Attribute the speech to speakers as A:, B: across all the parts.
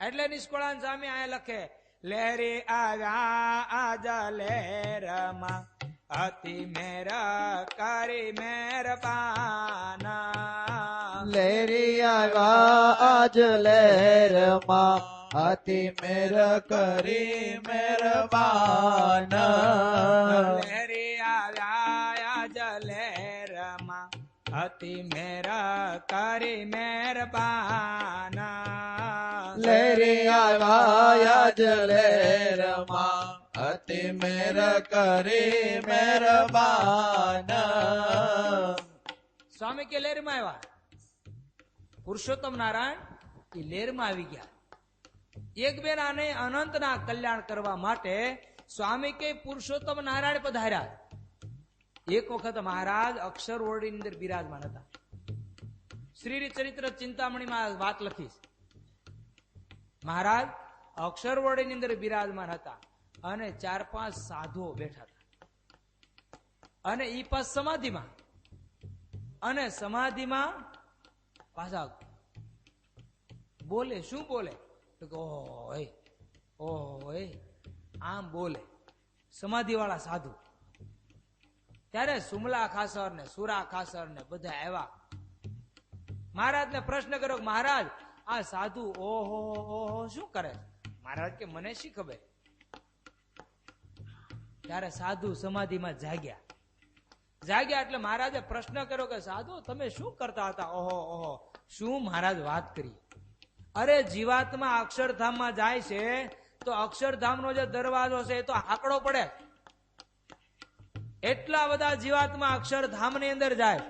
A: એટલે નિષ્કળાન સ્વામી આ લખે લહેરી આવ્યા આજ લહેરમાં અતિ મેર કરી મહેરબાના
B: લહેરી આવ્યા આજ લહેરમાં અતિ મેર કરી મહેરબાન
A: લહેરી આવ્યા આજ લહેરમાં અતિ મેર કરી મહેરબાના
B: લહેરી આવ્યા આજ લહેરમાં અતિ મેર કરી મહેરબાન
A: સ્વામી કે લહેરમાં આવ્યા પુરુષોત્તમ નારાયણ એ લહેરમાં આવી ગયા. એક બેન આને અનંતના કલ્યાણ કરવા માટે સ્વામી કે પુરુષોત્તમ નારાયણ પધાર્યા. એક વખત મહારાજ અક્ષર ઓરડીની અંદર બિરાજમાન હતા. શ્રી ચરિત્ર ચિંતામણીમાં વાત લખીશ. મહારાજ અક્ષર ઓરડીની અંદર બિરાજમાન હતા અને 4-5 સાધુઓ બેઠા હતા અને ઈ પાસ સમાધિમાં અને સમાધિમાં પાછા બોલે. શું બોલે? ઓય આમ બોલે સમાધિ વાળા સાધુ. ત્યારે સુમલા ખાસર ને સુરા ખાસર ને બધા આવ્યા. મહારાજ ને પ્રશ્ન કર્યો, મહારાજ આ સાધુ ઓહો ઓહો શું કરે? મહારાજ કે મને શી ખબર. ત્યારે સાધુ સમાધિમાં જાગ્યા એટલે મહારાજે પ્રશ્ન કર્યો કે સાધુ તમે શું કરતા હતા? ઓહો ઓહો શું મહારાજ વાત કરી? અરે જીવાત્મા અક્ષરધામમાં જાય છે તો અક્ષરધામનો જે દરવાજો છે એ તો હાકડો પડે. એટલા બધા જીવાત્મા અક્ષરધામની અંદર જાય.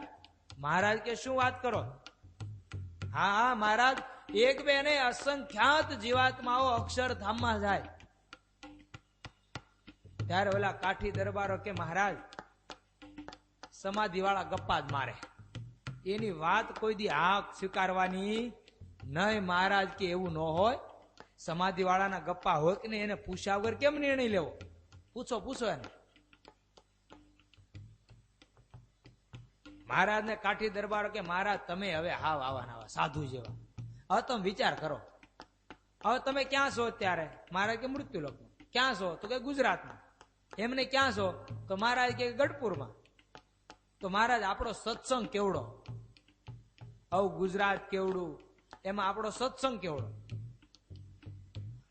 A: મહારાજ કે શું વાત કરો? હા મહારાજ એક બે નહીં અસંખ્યાત જીવાત્માઓ અક્ષરધામમાં જાય. ત્યારે ઓલા કાઠી દરબારો કે મહારાજ સમાધિ વાળા ગપ્પા જ મારે, એની વાત કોઈ દી આંખ સ્વીકારવાની નહીં. મહારાજ કે એવું ન હોય. સમાધિ વાળાના ગપ્પા હોય કે નહીં એને પૂછ્યા વગર કેમ નિર્ણય લેવો? પૂછો એને. મહારાજ ને કાઠી દરબારો કે મહારાજ તમે હવે હાવ આવા સાધુ જેવા, હવે તમે વિચાર કરો. હવે તમે ક્યાં છો અત્યારે? મહારાજ કે મૃત્યુલોકમાં. ક્યાં છો? તો કે ગુજરાતમાં. એમને ક્યાં છો? તો મહારાજ કે ગઢપુરમાં. તો મહારાજ આપણો સત્સંગ કેવડો, હવે ગુજરાત કેવડું, એમાં આપણો સત્સંગ કેવડો,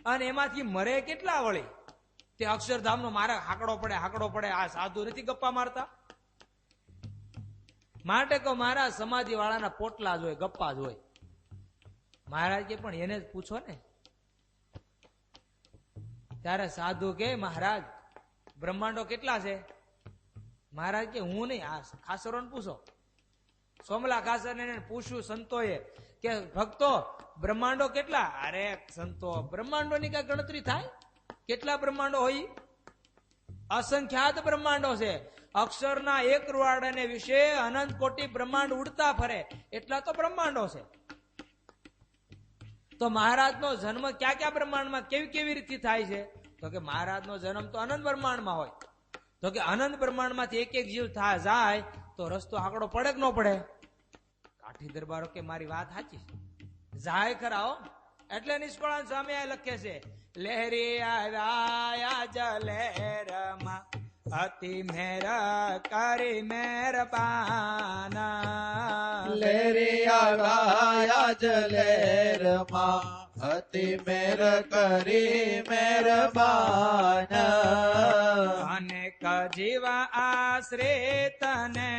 A: અને એમાંથી મરે કેટલા વળી? તે અક્ષરધામનો મારે હાકડો પડે. આ સાધુ નથી ગપ્પા મારતા. માટે કહો મહારાજ સમાધિ વાળાના પોટલા જ હોય, ગપ્પા જ હોય. મહારાજ કે પણ એને જ પૂછો ને. ત્યારે સાધુ કે મહારાજ બ્રહ્માંડો કેટલા છે? મહારાજ કે હું નહીં, આ ખાસરોને પૂછો. સોમલા ખાસર ને પૂછ્યું સંતોએ કે ભક્તો બ્રહ્માંડો કેટલા? અરે સંતો બ્રહ્માંડો ની કઈ ગણતરી થાય? કેટલા બ્રહ્માંડો હોય? અસંખ્યાત બ્રહ્માંડો છે. અક્ષરના એક રૂવાડાને વિશે અનંત કોટી બ્રહ્માંડ ઉડતા ફરે એટલા તો બ્રહ્માંડો છે. તો મહારાજનો જન્મ ક્યાં બ્રહ્માંડમાં કેવી રીતે થાય છે? તો કે મહારાજનો જન્મ તો અનંત બ્રહ્માંડમાં હોય. તો કે અનંત બ્રહ્માંડમાંથી એક જીવ જાય તો રસ્તો આંકડો પડે કે ન પડે? કાઠી દરબારો કે મારી વાત સાચી છે, જાય ખરા હો. એટલે નિષ્કળાન સ્વામી આ લખે છે લહેરી આવ્યા જ લહેરમાં અતિ મેર કરી મહેરબાના
B: લહેરી આવ્યા જ લહેરમાં અતિ મેર કરી મહેરબાન
A: અનેક જીવા આશ્રિત ને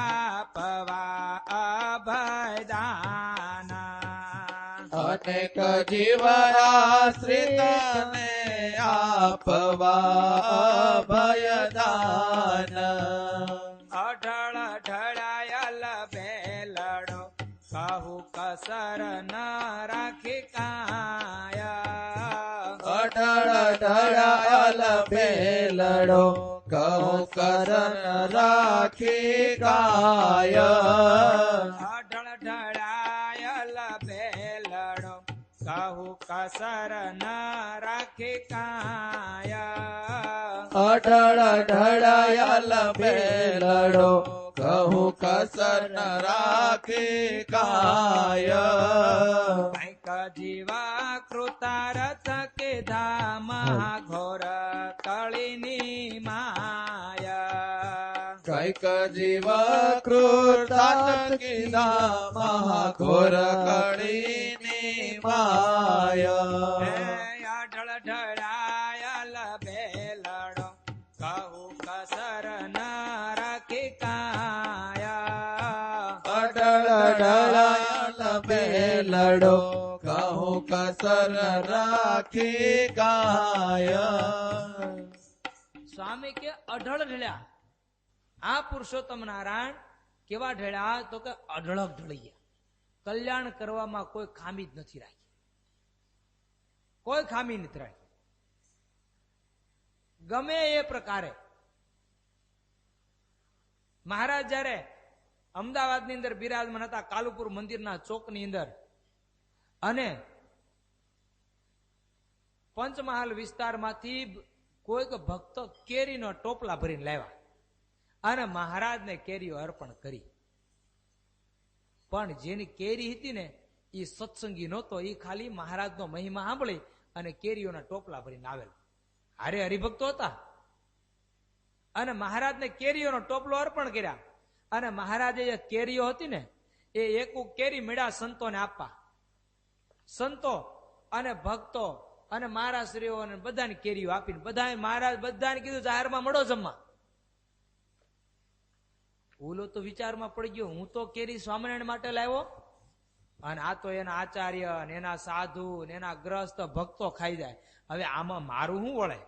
A: આપવા અભયદાના
B: અનેક જીવ આશ્રિત ને આપવા ભયદાન
A: અઢળ ઢળાયલ બેલડો કહું કસર ન રાખી કાયા
B: અઢળ ઢળાયલ બેલડો કહું કરન રાખી કાય
A: અઢળ ઢળાયલ બેલડો કહું કસર ન રાખી કાયા
B: અઢળ ઢળાયલ બેલડો કહું કસર ન રાખી કાય
A: કંઈક જીવા કૃતા કીધા મહાઘોર કળીની માયા
B: કૈક જીવ ક્રૂરતા કીધા મહાઘોર કળીની માયા
A: અઢળ ઢળાયલ બેલડો કહું કસર ન રાખી કાયા
B: અડળ ડળાયલ બેલડો કહું કસર રાખી કાય.
A: સ્વામી કે અઢળ ઢળ્યા. આ પુરુષોત્તમ નારાયણ કેવા ઢળ્યા તો કે અઢળક ઢળી ગયા. કલ્યાણ કરવામાં કોઈ ખામી જ નથી રાખી, કોઈ ખામી નથી રાખી. ગમે એ પ્રકારે મહારાજ જયારે અમદાવાદની અંદર બિરાજમાન હતા, કાલુપુર મંદિરના ચોકની અંદર, અને પંચમહાલ વિસ્તારમાંથી કોઈક ભક્તો કેરીનો ટોપલા ભરીને લાવ્યા અને મહારાજને કેરીઓ અર્પણ કરી. પણ જેની કેરી હતી ને એ સત્સંગી નહોતો, એ ખાલી મહારાજનો મહિમા સાંભળી અને કેરીઓના ટોપલા ભરીને આવેલો. હારે હરિભક્તો હતા અને મહારાજને કેરીઓનો ટોપલો અર્પણ કર્યા. અને મહારાજે જે કેરીઓ હતી ને એ એક કેરી મેળા સંતોને આપવા. સંતો અને ભક્તો અને મહારાજશ્રીઓ અને બધાની કેરીઓ આપીને બધા મહારાજ બધાને કીધું જાહેરમાં મળો જમવા. ઓલો તો વિચારમાં પડી ગયો, હું તો કેરી સ્વામિનારાયણ માટે લાવ્યો અને આ તો એના આચાર્ય ને એના સાધુ ને એના ગ્રસ્ત ભક્તો ખાઈ જાય, હવે આમાં મારું શું વળે?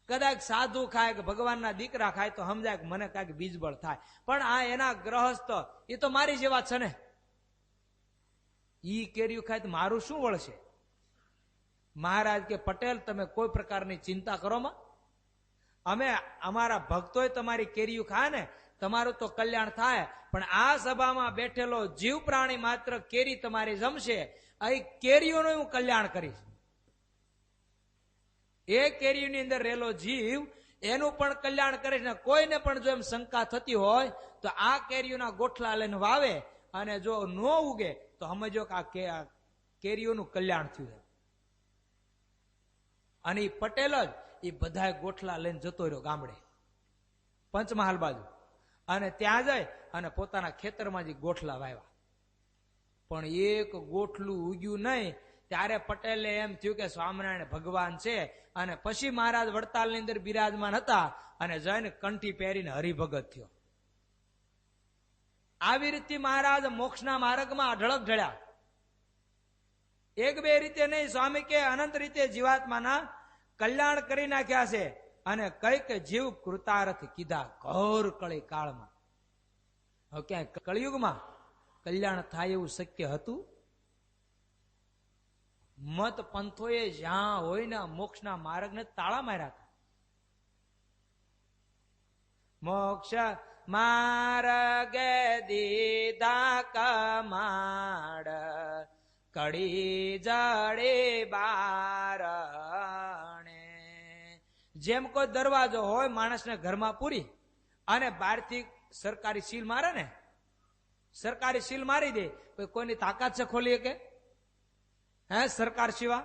A: કદાચ સાધુ ખાય કે ભગવાનના દીકરા ખાય તો સમજાય કે મને કાંઈક બીજબળ થાય, પણ આ એના ગ્રહસ્થ એ તો મારી જેવા છે ને, ઈ કેરીયું ખાય તો મારું શું વળશે? મહારાજ કે પટેલ તમે કોઈ પ્રકારની ચિંતા કરો માં, અમે અમારા ભક્તોય તમારી કેરીયું ખાય ને તમારું તો કલ્યાણ થાય, પણ આ સભામાં બેઠેલો જીવ પ્રાણી માત્ર કેરી તમારી જમશે, અહીં કેરીઓનું હું કલ્યાણ કરીશ. એ કેરીની અંદર રહેલો જીવ એનું પણ કલ્યાણ કરીશ ને કોઈને પણ જો એમ શંકા થતી હોય તો આ કેરીઓના ગોઠલા લઈને વાવે અને જો ન ઉગે તો સમજો કે આ કેરીઓનું કલ્યાણ થયું. અને એ પટેલ જ એ બધા ગોઠલા લઈને જતો રહ્યો ગામડે પંચમહાલ બાજુ, અને ત્યાં જઈ અને પોતાના ખેતરમાં જે ગોઠલા વાવ્યા, પણ એક ગોઠલું ઉગ્યું નહીં. ત્યારે પટેલે એમ થયું કે સ્વામિનારાયણ ભગવાન છે, અને પછી મહારાજ વડતાલની અંદર બિરાજમાન હતા અને જઈને કંઠી પહેરીને હરિભગત થયો. આવી રીતે મહારાજ મોક્ષના માર્ગમાં અઢળક ઢળ્યા. એક બે રીતે નહીં, સ્વામી કે અનંત રીતે જીવાત્માના કલ્યાણ કરી નાખ્યા છે. અને કઈક જીવ કૃતાર્થ કીધા ઘોર કળી કાળમાં. હવે ક્યાંય કળિયુગમાં કલ્યાણ થાય એવું શક્ય હતું? મત પંથોએ જ્યાં હોય ને મોક્ષના માર્ગને તાળા માર્યા હતા. મોક્ષ માર્ગે દીધા કમાડ કડી જડે બારણે. જેમ કોઈ દરવાજો હોય માણસને ઘરમાં પૂરી અને બહારથી સરકારી સીલ મારે ને, સરકારી સીલ મારી દે, કોઈની તાકાત છે ખોલી કે હે સરકાર સિવા?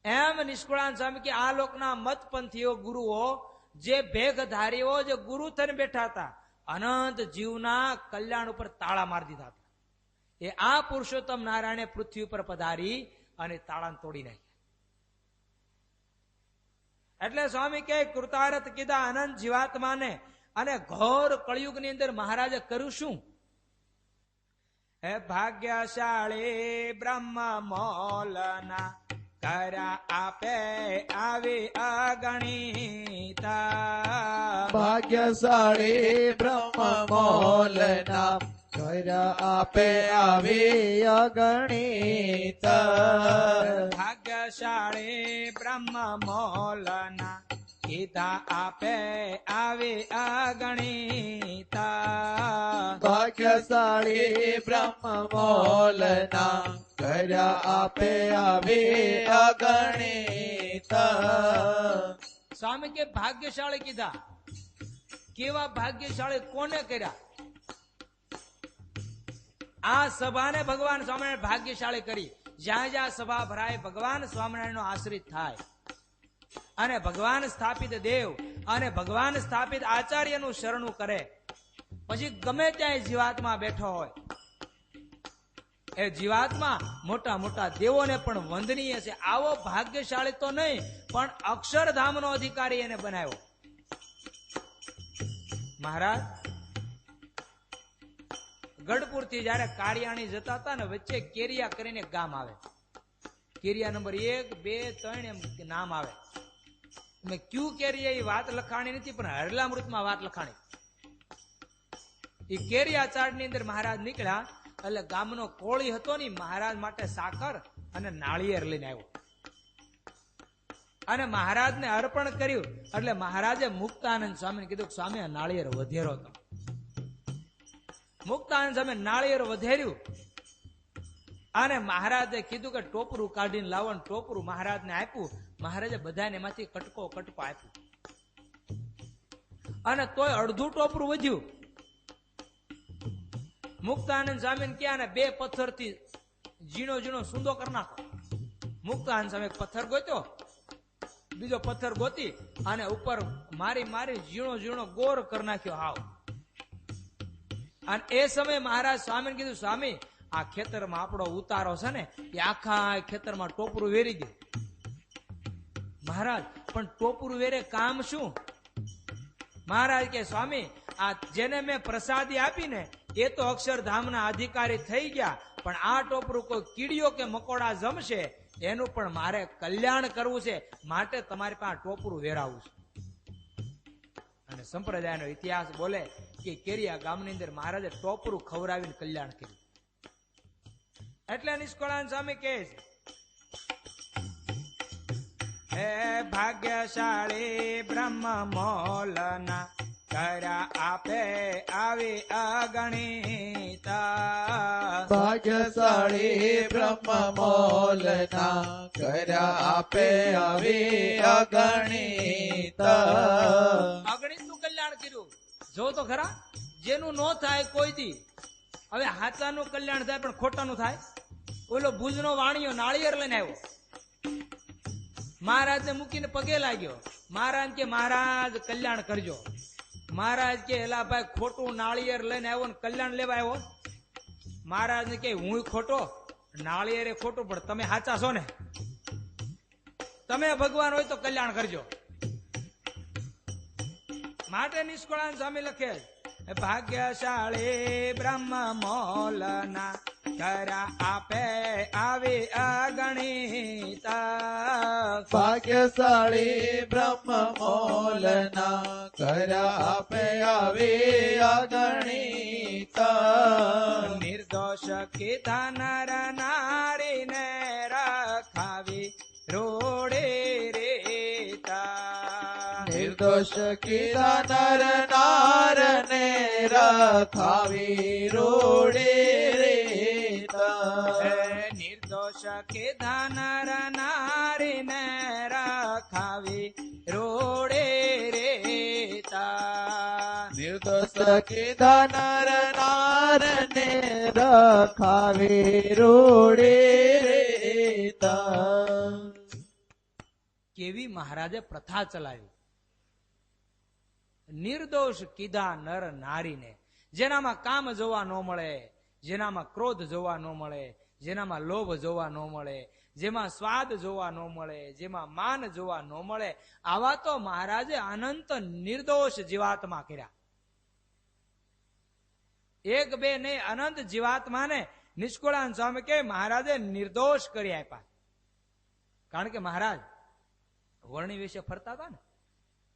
A: એમ નિષ્કુળાન સ્વામી કે આ લોકના મતપંથીઓ ગુરુઓ જે ભેગધારીઓ જે ગુરુ થઈને બેઠા હતા, અનંત જીવના કલ્યાણ ઉપર તાળા મારી દીધા હતા. એ આ પુરુષોત્તમ નારાયણે પૃથ્વી ઉપર પધારી અને તાળા તોડી નાખ્યા. એટલે સ્વામી કે કૃતાર્થ કીધા અનંત જીવાત્માને. અને ઘોર કળિયુગની અંદર મહારાજે કર્યું શું? હે ભાગ્યશાળી બ્રહ્મ મોલના કર્યા આપે આવી અગણિત.
B: ભાગ્યશાળી બ્રહ્મ મોલના કર્યા આપે આવી અગણિત.
A: ભાગ્યશાળી બ્રહ્મ મોલના કીધા આપે આવી અગણિત.
B: ભાગ્યશાળી બ્રહ્મ મોલના કર્યા આપે આવી અગણિત.
A: સ્વામી કે ભાગ્યશાળી કીધા. કેવા ભાગ્યશાળી? કોને કર્યા? આ સભાને ભગવાન સ્વામિનારાયણ ભાગ્યશાળી કરી. જ્યાં જ્યાં સભા ભરાય ભગવાન સ્વામિનારાયણનો આશ્રિત થાય અને ભગવાન સ્થાપિત દેવ અને ભગવાન સ્થાપિત આચાર્યનું શરણું કરે, પછી ગમે ત્યાં જીવાત્મા બેઠો હોય, એ જીવાત્મા મોટા મોટા દેવોને પણ વંદનીય છે. આવો ભાગ્યશાળી તો નહીં, પણ અક્ષરધામનો અધિકારી એને બનાવ્યો. મહારાજ ગઢપુર થી જયારે કારિયાણી જતા હતા ને, વચ્ચે કેરિયા કરીને ગામ આવે. કેરિયા નંબર 1, 2, 3 એમ નામ આવે. મેં ક્યુ કેરિયા એ વાત લખાણી નથી, પણ હરલામૃતમાં વાત લખાણી. એ કેરિયા ચાડ ની અંદર મહારાજ નીકળ્યા એટલે ગામનો કોળી હતો ને, મહારાજ માટે સાકર અને નાળિયેર લઈને આવ્યો અને મહારાજને અર્પણ કર્યું. એટલે મહારાજે મુક્તાનંદ સ્વામીને કીધું કે સ્વામી આ નાળિયેર વધેરો હતો. મુક્તાનંદ સ્વામી નાળિયેર વધેર્યું અને મહારાજે કીધું કે ટોપરું કાઢીને લાવો. ટોપરું મહારાજને આપ્યું. મહારાજે બધાને એમાંથી કટકો આપ્યું અને તોય અડધું ટોપરું વધ્યું. મુક્તાનંદ સ્વામીને ક્યાં ને 2 પથ્થરથી ઝીણો ઝીણો સૂંદો કરી નાખો. મુક્તાનંદ સ્વામી એક પથ્થર ગોત્યો, બીજો પથ્થર ગોતી અને ઉપર મારી ઝીણો ઝીણો ગોર કરી નાખ્યો હાવ. અને એ સમયે મહારાજ સ્વામીને કીધું સ્વામી આ ખેતરમાં આપણો ઉતારો છે ને, એ આખા ખેતરમાં ટોપરું વેરી દે. મહારાજ પણ ટોપરું વેરે કામ શું? મહારાજ કે સ્વામી આ જેને મેં પ્રસાદી આપીને એ તો અક્ષરધામના અધિકારી થઈ ગયા, પણ આ ટોપરું કોઈ કીડીઓ કે મકોડા જમશે એનું પણ મારે કલ્યાણ કરવું છે, માટે તમારી પાસે ટોપરું વેરાવું છે. અને સંપ્રદાયનો ઇતિહાસ બોલે કે કેરિયા ગામની અંદર મહારાજે ટોપરું ખવડાવીને કલ્યાણ કર્યું. એટલે નિષ્કળાનંદ સ્વામી કહે છે, હે ભાગ્યશાળી બ્રહ્મ મોલના કર્યા આપે આવી અગણિતા.
B: ભાગ્યશાળી બ્રહ્મ મોલના કર્યા આપે આવી અગણિતા.
A: અગણિતનું કલ્યાણ કર્યું. જો તો ખરા, જેનું નો થાય કોઈ દી. હવે હાચાનું કલ્યાણ થાય પણ ખોટાનું થાય. ઓલો ભુજનો વાણિયો નાળિયેર લઈને આવ્યો, મહારાજને મૂકીને પગે લાગ્યો. મહારાજ કે મહારાજ કલ્યાણ કરજો. મહારાજ કે એલા ભાઈ ખોટું નાળિયેર લઈને આવ્યો ને કલ્યાણ લેવા આવ્યો. મહારાજ ને કે હું ખોટો, નાળિયેર ખોટું, પણ તમે સાચા છો ને, તમે ભગવાન હોય તો કલ્યાણ કરજો. માટે નિષ્કળાનંદ સ્વામી લખે ભાગ્યશાળી બ્રહ્મ મોલના કર્યા આપે આવી અગણિતા.
B: ભાગ્યશાળી બ્રહ્મ મોલના કર્યા આપે આવી અગણિતા.
A: નિર્દોષ કીધા નર નારીને રખાવી રોડે રેતા.
B: નિર્દોષ કીધા નર નારને રખાવી રોડે રેતા.
A: નિર્દોષ કીધા નર નારીને રખાવી રોડે રેતા.
B: નિર્દોષ કીધા નર નારને રખાવી રોડે રેતા.
A: કેવી મહારાજે પ્રથા ચલાવી. નિર્દોષ કીધા નર નારીને, જેનામાં કામ જોવા ન મળે, જેનામાં ક્રોધ જોવા ન મળે, જેનામાં લોભ જોવા ન મળે, જેમાં સ્વાદ જોવા ન મળે, જેમાં માન જોવા ન મળે, આવા તો મહારાજે અનંત નિર્દોષ જીવાત્મા કર્યા. 1 2 નહીં, અનંત જીવાત્માને નિષ્કળાનંદ સ્વામી કે મહારાજે નિર્દોષ કરી આપ્યા. કારણ કે મહારાજ વર્ણી વિશે ફરતા હતા ને,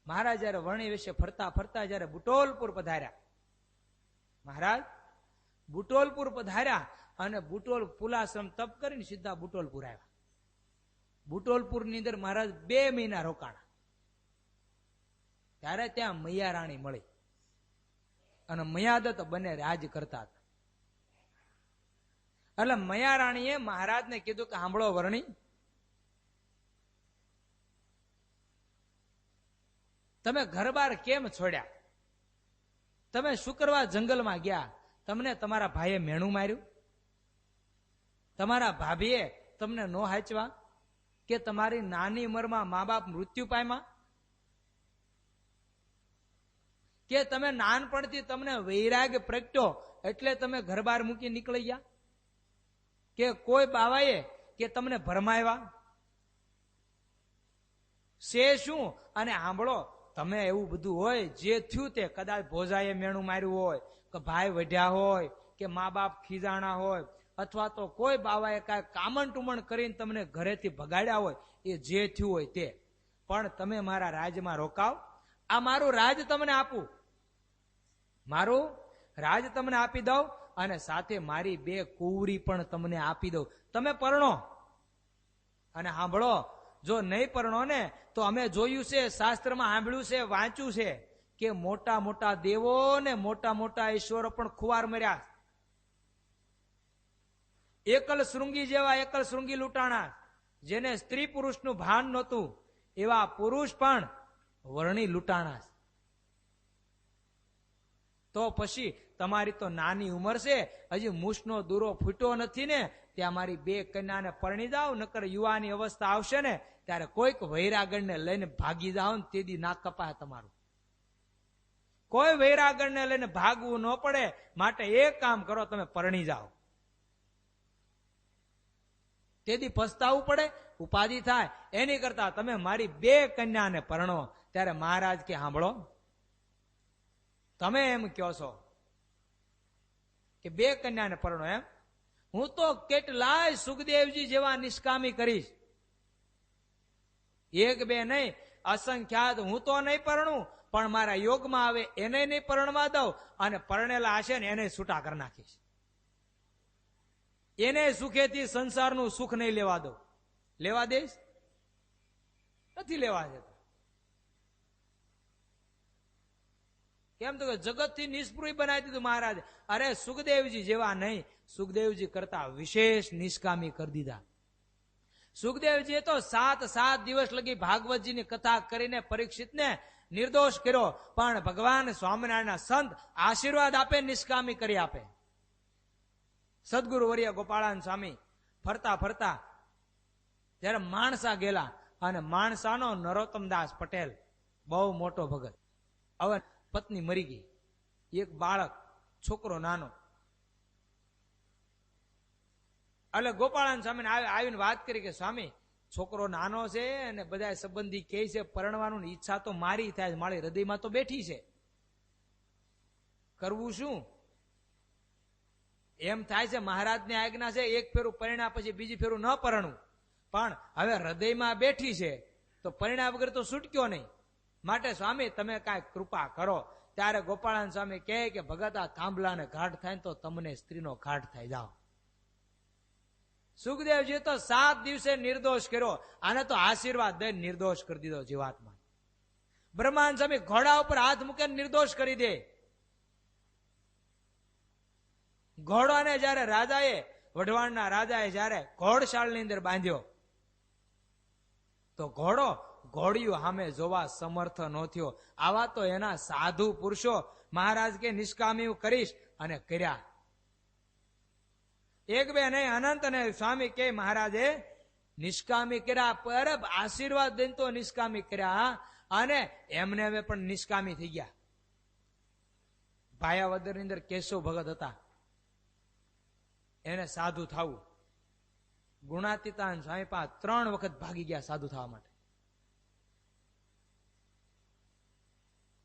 A: મહારાજ જયારે વર્ણી વિશે ફરતા ફરતા જયારે બુટોલપુર પધાર્યા, મહારાજ બુટોલપુર પધાર્યા અને બુટોલ પુલાશ્રમ તપ કરીને સીધા બુટોલપુર આવ્યા. બુટોલપુર ની અંદર મહારાજ 2 મહિના રોકાણા. ત્યારે ત્યાં મૈયા રાણી મળી અને મયાદત બંને રાજ કરતા હતા. એટલે મૈયા રાણીએ મહારાજને કીધું કે સાંભળો વર્ણી, તમે ઘર બાર કેમ છોડ્યા? તમે શું કરવા જંગલમાં ગયા? તમને તમારા ભાઈએ મેણું માર્યું? તમારા ભાભીએ તમને નો હાચવા? કે તમારી નાની ઉંમરમાં મા બાપ મૃત્યુ પામ્યા? કે તમે નાનપણથી તમને વૈરાગ્ય પ્રગટ્યો એટલે તમે ઘર બહાર મૂકી નીકળી ગયા? કે કોઈ બાવાએ કે તમને ભરમાવ્યા છે શું? અને સાંભળો, તમે એવું બધું હોય જે થયું તે કદાચ ભોજાએ મેણું માર્યું હોય, કે ભાઈ વઢ્યા હોય, કે મા બાપ ખીજાણા હોય, અથવા તો કોઈ બાવાએ કાંઈ કામણ ટુમણ કરીને તમને ઘરેથી ભગાડ્યા હોય, એ જે થયું હોય તે, પણ તમે મારા રાજમાં રોકાવ. આ મારું રાજ તમને આપું, મારું રાજ તમને આપી દઉં, અને સાથે મારી 2 કુંવરી પણ તમને આપી દઉં. તમે પરણો. અને સાંભળો, જો નહીં પરણો ને તો અમે જોયું છે, શાસ્ત્રમાં સાંભળ્યું છે, વાંચ્યું છે કે મોટા મોટા દેવો ને મોટા મોટા ઈશ્વરો પણ ખુવાર મર્યા. એકલ શૃંગી જેવા એકલ શૃંગી લૂંટાણા, જેને સ્ત્રી પુરુષનું ભાન નહોતું, એવા પુરુષ પણ વર્ણી લૂંટાણા. તો પછી તમારી તો નાની ઉંમર છે, હજી મૂછનો દૂરો ફૂટ્યો નથી ને, ત્યાં મારી 2 કન્યાને પરણી જાઓ. નકર યુવાની અવસ્થા આવશે ને ત્યારે કોઈક વૈરાગણને લઈને ભાગી જાઓ ને તેદી નાક કપાય તમારું. કોઈ વૈરાગણને લઈને ભાગવું ન પડે, માટે એક કામ કરો, તમે પરણી જાઓ. તેદી પસ્તાવું પડે, ઉપાધિ થાય, એની કરતા તમે મારી 2 કન્યાને પરણો. ત્યારે મહારાજ કે સાંભળો, તમે એમ કહો છો કે 2 કન્યાને પરણો, એમ હું તો કેટલાય સુખદેવજી જેવા નિષ્કામી કરીશ. 1 2 નહીં, અસંખ્યાત. હું તો નહીં પરણું, પણ મારા યોગમાં આવે એને નહીં પરણવા દઉં, અને પરણેલા હશે ને એને છૂટા કરી નાખીશ. એને સુખેથી સંસારનું સુખ નહીં લેવા દઉં. લેવા દઈશ? નથી લેવા દેતા. કેમ તો જગતથી નિષ્પૃહ બનાવી દીધું મહારાજ. અરે સુખદેવજી જેવા નહીં, સુખદેવજી કરતા વિશેષ નિષ્કામી કરી દીધા. સુખદેવજીએ તો 7 દિવસ લગી ભાગવતજીની કથા કરીને પરીક્ષિતને નિર્દોષ કર્યો, પણ ભગવાન સ્વામિનારાયણના સંત આશીર્વાદ આપે, નિષ્કામી કરી આપે. સદગુરુ વર્ય ગોપાળાન સ્વામી ફરતા ફરતા જયારે માણસા ગયેલા, અને માણસાનો નરોત્તમદાસ પટેલ બહુ મોટો ભગત. હવે પત્ની મરી ગઈ, એક બાળક, છોકરો નાનો. એટલે ગોપાળાન સ્વામીને આવીને વાત કરી કે સ્વામી, છોકરો નાનો છે અને બધા સંબંધી કહે છે પરણવાનું, ઈચ્છા તો મારી થાય, મારી હૃદયમાં તો બેઠી છે, કરવું શું? એમ થાય છે મહારાજની આજ્ઞા છે, 1 ફેરું પરિણા પછી બીજી ફેરું ન પરણવું, પણ હવે હૃદયમાં બેઠી છે તો પરિણા વગર તો છૂટક્યો નહીં. માટે સ્વામી તમે કાંઈ કૃપા કરો. ત્યારે ગોપાળાન સ્વામી કહે કે ભગત, આ થાંભલાને ઘાટ થાય તો તમને સ્ત્રીનો ઘાટ થાય, જાઓ. સુખદેવજી તો 7 દિવસે નિર્દોષ કર્યો, આને તો આશીર્વાદ દઈને નિર્દોષ કરી દીધો જીવાત્મા. બ્રહ્માન સ્વામી ઘોડા ઉપર હાથ મૂકે નિર્દોષ કરી દે. ઘોડાને જયારે રાજાએ, વઢવાણના રાજાએ જયારે ઘોડશાળની અંદર બાંધ્યો, તો ઘોડિયું સામે જોવા સમર્થ ન થયો. આવા તો એના સાધુ પુરુષો મહારાજ કે નિષ્કામી કરીશ, અને કર્યા. 1 2 નહીં, અનંત. અને સ્વામી કે મહારાજે નિષ્કામી કર્યા, પર આશીર્વાદ દઈને તો નિષ્કામી કર્યા, અને એમને હવે પણ નિષ્કામી થઈ ગયા. ભાયાવદર ની અંદર કેશવ ભગત હતા, એને સાધુ થવું. ગુણાતીતાન સ્વામી પાસે 3 વખત ભાગી ગયા સાધુ થવા માટે.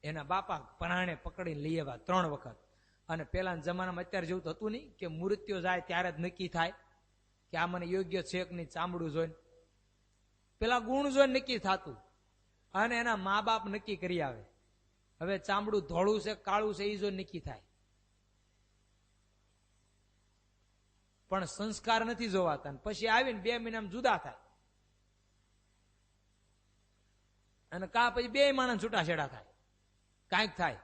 A: એના બાપા પરાણે પકડીને લઈ આવ્યા 3 વખત. અને પેલાના જમાનામાં અત્યારે જેવું તો હતું નહીં કે મૃત્યુ જાય ત્યારે જ નક્કી થાય કે આ મને યોગ્ય છે કે નહીં, ચામડું જોઈને. પેલા ગુણ જોઈને નક્કી થતું, અને એના મા બાપ નક્કી કરી આવે. હવે ચામડું ધોળું છે કાળું છે એ જોઈને નક્કી થાય, પણ સંસ્કાર નથી જોવાતા. પછી આવીને 2 મહિનામાં જુદા થાય, અને કા પછી 2 માણસ છૂટાછેડા થાય, કાંઈક થાય.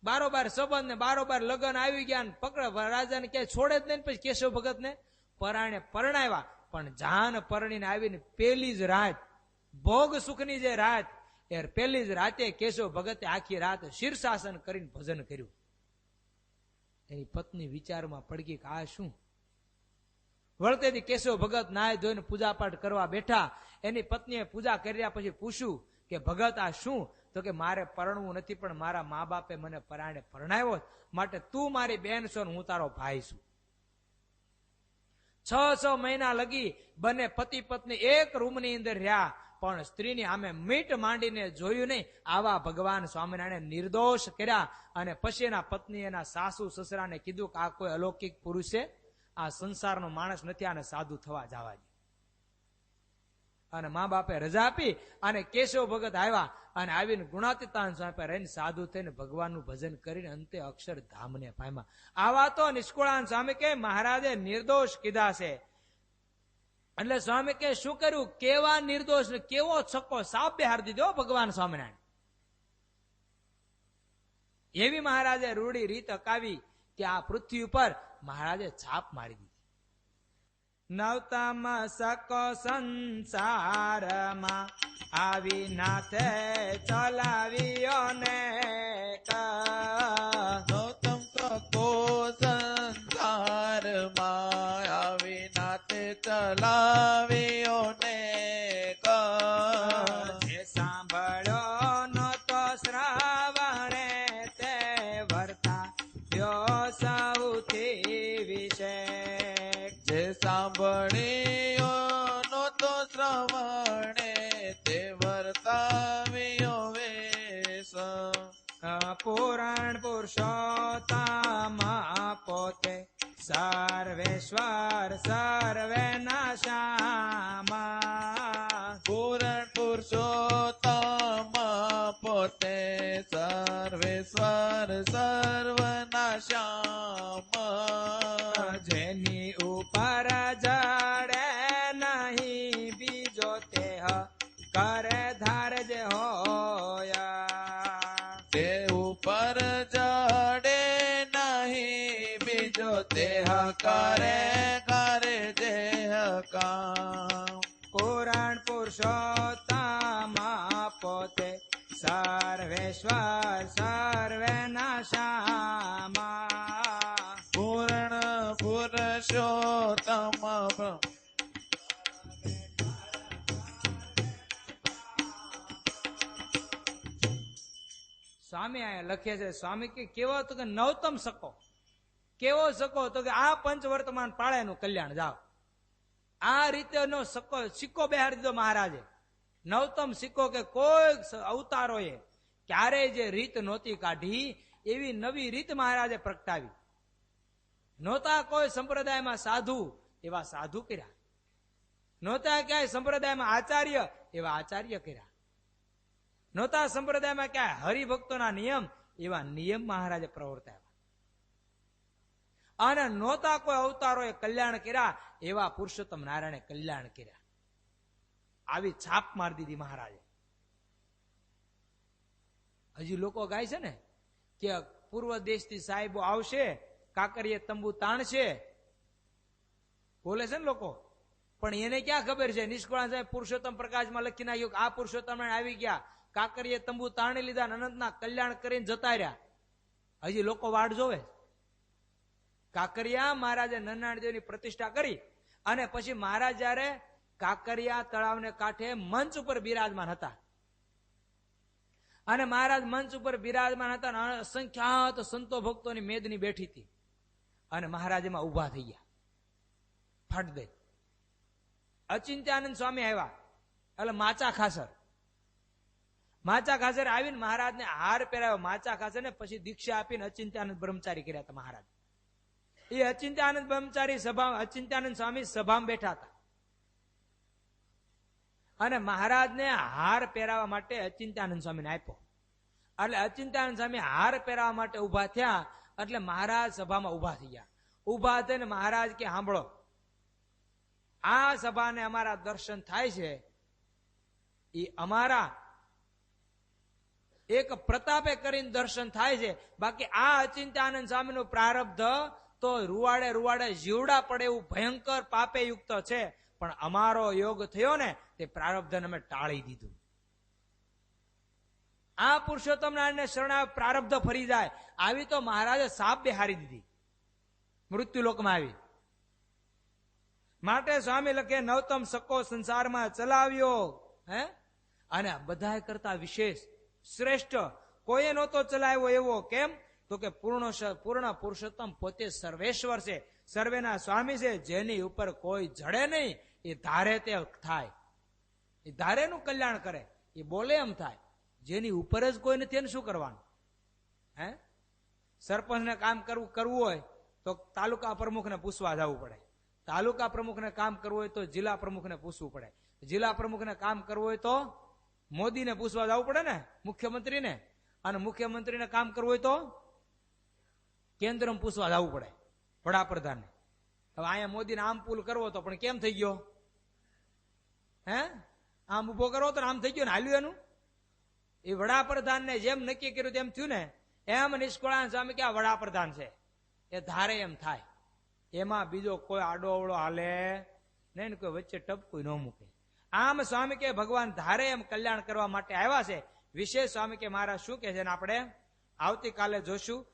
A: બારોબાર સંબંધ ને બારોબાર લગ્ન આવી ગયા, પકડ રાજાને ક્યાંય છોડે જ નહીં. પછી કેશવ ભગત ને પરાણે પરણાવ્યા, પણ જાન પરણીને આવીને પેલી જ રાત, ભોગ સુખની જે રાત, એ પેલી જ રાતે કેશવ ભગતે આખી રાત શીર્ષાસન કરીને ભજન કર્યું. એની પત્ની વિચારમાં પડકી કે આ શું? વળતેથી કેશવ ભગત નાય ધોઈને પૂજાપાઠ કરવા બેઠા. એની પત્નીએ પૂજા કર્યા પછી પૂછ્યું કે ભગત આ શું? તો કે મારે પરણવું નથી, પણ મારા મા બાપે મને પરાણે પરણાવ્યો, માટે તું મારી બેન છો, હું તારો ભાઈ છું. 6 મહિના લગી બંને પતિ પત્ની એક રૂમની અંદર રહ્યા, પણ સ્ત્રીની આમે મીટ માંડીને જોયું નહીં. આવા ભગવાન સ્વામિનારાયણ નિર્દોષ કર્યા. અને પછી એના પત્ની એના સાસુ સસરાને કીધું કે આ કોઈ અલૌકિક પુરુષ છે, આ સંસારનો માણસ નથી, આને સાધુ થવા જવા દે. અને મા બાપે રજા આપી અને કેશવ ભગત આવ્યા અને આવીને ગુણાતીતાન સ્વામી રહીને સાધુ થઈને ભગવાનનું ભજન કરીને અંતે અક્ષરધામને પામ્યા. આવા તો નિષ્કુળાન સ્વામી કે મહારાજે નિર્દોષ કીધા છે. એટલે સ્વામી કે શું કર્યું? કેવા નિર્દોષ ને કેવો છક્કો સાપ બેહાર દીધો ભગવાન સ્વામિનારાયણ. એવી મહારાજે રૂડી રીત અકાવી કે આ પૃથ્વી ઉપર મહારાજે છાપ મારી દીધી. નવતમ સકો સંસારમાં આવી નાથે ચલાવ્યો ને
B: ગૌતમ સકો સંસારમાં આવી નાથે ચલાવ્યો ને
A: જે સાંભળ્યો નતો શ્રાવણે તે વર્તાવ્યો સૌથી વિશેષ.
B: જે સાંભળ્યો નતો શ્રવણે તે વર્તાવ્યો વેશ.
A: પુરાણ પુરુષોત્તમ પોતે સર્વેશ્વર સર્વેના શ્યામા.
B: પૂરણ પુરુષોત્તમ પોતે સર્વેશ્વર સર્વના શ્યામ.
A: જેની ઉપર જડે નહીં બીજો તેહ કરે ધાર જે હોયા.
B: તે ઉપર જડે નહીં બીજો દેહ કરે કરે દેહ કામ.
A: પુરાણ પુરુષોત્તમ પોતે સર્વેશ્વર સર્વેના શ્યામા.
B: પૂર્ણ પુરુષોત્તમ
A: સ્વામી અહીંયા લખે છે. સ્વામી કે કેવો? તો કે નવતમ સકો. કેવો સકો? તો કે આ પંચવર્તમાન પાળેનું કલ્યાણ જાઓ. આ રીતેનો સકો સિક્કો બેહાડી દીધો મહારાજે. નવતમ સિક્કો કે કોઈ અવતારોએ ક્યારેય જે રીત નહોતી કાઢી એવી નવી રીત મહારાજે પ્રગટાવી. નહોતા કોઈ સંપ્રદાયમાં સાધુ, એવા સાધુ કર્યા. નહોતા ક્યાંય સંપ્રદાયમાં આચાર્ય, એવા આચાર્ય કર્યા. નહોતા સંપ્રદાયમાં ક્યાંય હરિભક્તોના નિયમ, એવા નિયમ મહારાજે પ્રવર્તાવ્યા. અને નહોતા કોઈ અવતારોએ કલ્યાણ કર્યા, એવા પુરુષોત્તમ નારાયણે કલ્યાણ કર્યા. આવી છાપ મારી દીધી મહારાજે. હજી લોકો ગાય છે ને કે પૂર્વ દેશથી સાહેબો આવશે, કાકરીએ તંબુ તાણશે, બોલે છે ને લોકો. પણ એને ક્યાં ખબર છે? નિષ્કુળાન સાહેબ પુરુષોત્તમ પ્રકાશમાં લખી નાખ્યું કે આ પુરુષોત્તમ આવી ગયા, કાકરીએ તંબુ તાણી લીધા, અનંતના કલ્યાણ કરીને જતા રહ્યા. હજી લોકો વાડ જોવે. કાકરિયા મહારાજે નરનાળદેવની પ્રતિષ્ઠા કરી અને પછી મહારાજ જયારે કાકરિયા તળાવને કાંઠે મંચ ઉપર બિરાજમાન હતા અને મહારાજ મંચ ઉપર બિરાજમાન હતા અને અસંખ્યાત સંતો ભક્તોની મેદની બેઠી હતી અને મહારાજ એમાં ઉભા થઈ ગયા. ફટ દે અચિંત્યાનંદ સ્વામી આવ્યા, એટલે માચા ખાસર આવીને મહારાજને હાર પહેરાવ્યો. માચા ખાસર ને પછી દીક્ષા આપીને અચિંત્યાનંદ બ્રહ્મચારી કર્યા હતા મહારાજ. એ અચિંત્યાનંદ બ્રહ્મચારી સભા, અચિંત્યાનંદ સ્વામી સભામાં બેઠા હતા અને મહારાજને હાર પહેરાવવા માટે અચિંત્યાનંદ સ્વામીને આપ્યો. એટલે અચિંત્યાનંદ સ્વામી હાર પહેરાવવા માટે ઉભા થયા એટલે મહારાજ સભામાં ઉભા થઈ ગયા. ઉભા થઈને મહારાજ કે સાંભળો, આ સભાને અમારા દર્શન થાય છે એ અમારા એક પ્રતાપે કરીને દર્શન થાય છે. બાકી આ અચિંત્યાનંદ સ્વામીનું પ્રારબ્ધ તો રૂવાડે જીવડા પડે એવું ભયંકર પાપે યુક્ત છે, પણ અમારો યોગ થયો ને તે પ્રારબ્ધને અમે ટાળી દીધું. આ પુરુષોત્તમ નારાયણને શરણાવે પ્રારબ્ધ ફરી જાય, આવી તો મહારાજે સાપ બેહારી દીધી. મૃત્યુલોકમાં આવી. માટે સ્વામી લખે નવતમ સકો સંસારમાં ચલાવ્યો. હે અને બધાય કરતા વિશેષ શ્રેષ્ઠ કોઈએ નહોતો ચલાવ્યો એવો. કેમ તો કે પૂર્ણ પુરુષોત્તમ પોતે સર્વેશ્વર છે, સર્વેના સ્વામી છે. જેની ઉપર કોઈ જડે નહીં એ ધારે તે થાય, એ ધારેનું કલ્યાણ કરે, એ બોલે એમ થાય. જેની ઉપર જ કોઈ નથી એને શું કરવાનું? હે સરપંચને કામ કરવું હોય તો તાલુકા પ્રમુખને પૂછવા જવું પડે. તાલુકા પ્રમુખને કામ કરવું હોય તો જિલ્લા પ્રમુખને પૂછવું પડે. જિલ્લા પ્રમુખને કામ કરવું હોય તો મોદીને પૂછવા જવું પડે ને, મુખ્યમંત્રીને. અને મુખ્યમંત્રીને કામ કરવું હોય તો કેન્દ્રમાં પૂછવા જવું પડે, વડાપ્રધાનને. હવે અહીંયા મોદીને આમ પુલ કરવો તો પણ કેમ થઈ ગયો? હે આમ ઉભો કરવો તો આમ થઈ ગયો ને, હાલ્યું એનું. એ વડાપ્રધાનને જેમ નક્કી કર્યું તેમ થયું ને, એમ નિષ્કળાનંદ સ્વામી કે આ વડાપ્રધાન છે, એ ધારે એમ થાય. એમાં બીજો કોઈ આડો અવળો હાલે નહીં ને કોઈ વચ્ચે ટપકું ન મૂકે. આમ સ્વામી કે ભગવાન ધારે એમ કલ્યાણ કરવા માટે આવ્યા છે. વિશેષ સ્વામી કે મારા શું કે છે આપણે આવતીકાલે જોશું.